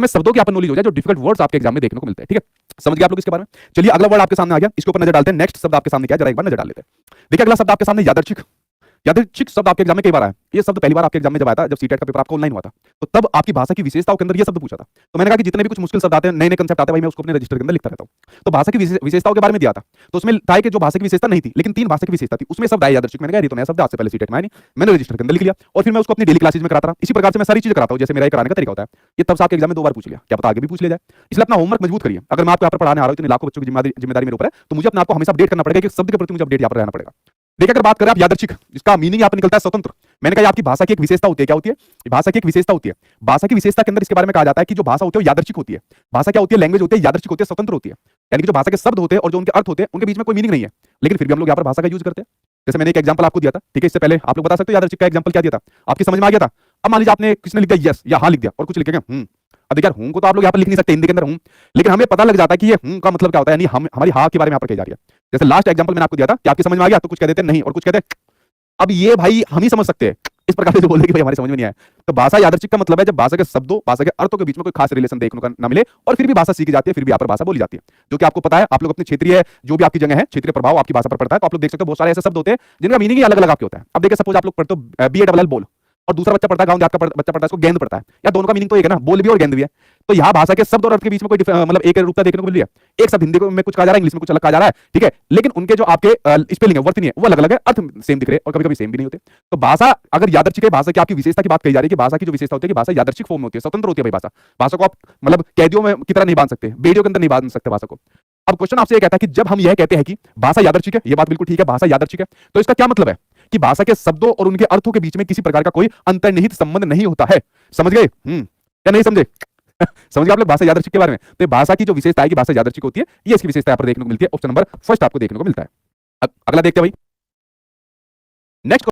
हमें शब्दों की आपको नॉलेज हो जाए, जो डिफिकल्ट वर्ड्स आपके एग्जाम में देखने को मिलते हैं। ठीक है, समझ गए आप लोग इसके बारे में? चलिए अगला वर्ड आपके सामने आ गया, इसके ऊपर नजर डालते हैं। नेक्स्ट शब्द आपके सामने क्या है, जरा एक बार नजर डाल लेते हैं। देखिए अगला शब्द आपके सामने यादृच्छिक। यादृच्छिक शब्द आपके एग्जाम में कई बार आया। ये शब्द पहली बार आपके एग्जाम में जब आया था, जब सीटेट का पेपर आपका ऑनलाइन हुआ था, तो तब आपकी भाषा की विशेषताओं के अंदर ये शब्द पूछा था। तो मैंने कहा कि जितने भी कुछ मुश्किल शब्द आते हैं, नए नए कंसेप्ट आते हैं, भाई मैं उसको अपने रजिस्टर के अंदर लिखता रहता हूं। तो भाषा की विशेषताओं के बारे में दिया था, तो उसमें था कि जो भाषा की विशेषता नहीं थी, लेकिन 3 भाषा की विशेषता थी, उसमें शब्द आया यादृच्छिक। मैंने कहा ये तो नया शब्द आज से पहले सीटेट में आया नहीं, मैंने रजिस्टर के अंदर लिख लिया और फिर मैं उसको अपनी डेली क्लासेज में कराता रहा। इसी प्रकार से मैं सारी चीजें कराता हूं, जैसे मेरा कराने का तरीका होता है। ये तब से आपके एग्जाम में 2 बार पूछ लिया, क्या पता आगे भी पूछ ले जाए। इसलिए अपना होमवर्क मजबूत करिए। अगर मैं आपको यहाँ पर पढ़ाने आ रहा हूं, इतने लाखों बच्चों की जिम्मेदारी मेरे ऊपर है, तो मुझे अपने आपको हमेशा अपडेट करना पड़ेगा कि शब्द के प्रति मुझे अपडेट यहाँ पर रहना पड़ेगा। देखिए अगर बात करें आप यादृच्छिक, इसका मीनिंग यहाँ पर निकलता है स्वतंत्र। मैंने कहा आपकी भाषा की एक विशेषता होती है। क्या होती है? भाषा की एक विशेषता होती है। भाषा की विशेषता के अंदर इसके बारे में कहा जाता है कि जो भाषा होती है वो यादृच्छिक होती है। भाषा क्या होती है? लैंग्वेज होती है, यादृच्छिक होती है, स्वतंत्र होती है। यानी कि जो भाषा के शब्द होते हैं और जो उनके अर्थ होते हैं, उनके बीच में कोई मीनिंग नहीं है, लेकिन फिर भी हम लोग यहाँ पर भाषा का यूज करते हैं। जैसे मैंने एक एग्जांपल आपको दिया था, ठीक है, इससे पहले आप लोग बता सकते हो यादृच्छिक का एग्जांपल क्या दिया था? आपकी समझ में आ गया था? अब मान लीजिए आपने किसने लिख दिया यस या हाँ लिख दिया और कुछ लिखेगा अब देखिए यार हूं को तो आप लोग यहाँ पर लिख नहीं सकते हिंदी के अंदर हूं, लेकिन हमें पता लग जाता है कि ये हूं का मतलब क्या होता है, यानी हम हमारी हाँ के बारे में यहाँ पर कही जा रही है। जैसे लास्ट एग्जांपल मैंने आपको दिया था कि आपकी समझ में आ गया, तो कुछ कह देते नहीं और कुछ कहते। अब ये भाई हम ही समझ सकते हैं इस प्रकार से जो बोलते कि भाई हमारी समझ में नहीं आया। तो भाषा यादृच्छिक का मतलब है जब भाषा के शब्दों, भाषा के अर्थों के बीच में कोई खास रिलेशन देखने को ना मिले और फिर भी भाषा सीखी जाती है, फिर भी यहाँ पर भाषा बोली जाती है। जो कि आपको पता है, आप लोग अपनी क्षेत्रीय जो भी आपकी जगह है, क्षेत्रीय प्रभाव आपकी भाषा पर पड़ता है। तो आप लोग देख सकते हो बहुत सारे ऐसे शब्द होते हैं जिनका मीनिंग ही अलग अलग आपके होता है। अब देखिए सपोज आप लोग पढ़ते हो BALL बॉल, और दूसरा बच्चा पढ़ता है, गांव देहात का बच्चा पढ़ता है, उसको गेंद पढ़ता है, या दोनों का मीनिंग तो एक है ना, बॉल भी और गेंद भी है। तो यहाँ भाषा के शब्द और अर्थ के बीच में कोई मतलब एक रूपता देखने को मिल रही है। एक शब्द हिंदी में कुछ कहा जा रहा है, इंग्लिश में कुछ अलग कहा जा रहा है, ठीक है, लेकिन उनके जो आपके स्पेलिंग है, वर्तनी नहीं है, वो अलग अलग है, अर्थ सेम दिख रहे हैं और कभी कभी सेम भी नहीं होते। तो भाषा अगर यादृच्छिक है, भाषा की आपकी विशेषता की बात कही जा रही है कि भाषा की जो विशेषता होती है कि भाषा यादृच्छिक फॉर्म में होती है, स्वतंत्र होती है। भाई भाषा को आप मतलब कैदियों में की तरह नहीं बांध सकते, बेड़ियों के अंदर नहीं बांध सकते भाषा को। अब क्वेश्चन आपसे ये कहता है कि जब हम यह कहते हैं कि भाषा यादृच्छिक है, ये बात बिल्कुल ठीक है, भाषा यादृच्छिक है, तो इसका क्या मतलब है? कि भाषा के शब्दों और उनके अर्थों के बीच में किसी प्रकार का कोई अंतर्निहित संबंध नहीं होता है। समझ गए? या नहीं समझे? समझ गए आप लोग भाषा यादृच्छिक के बारे में? तो भाषा की जो विशेषता है कि भाषा यादृच्छिक होती है, ये इसकी विशेषता यहाँ पर देखने को मिलती है। ऑप्शन नंबर फर्स्ट आपको देखने को मिलता है। अगला देखते हैं भाई। नेक्स्ट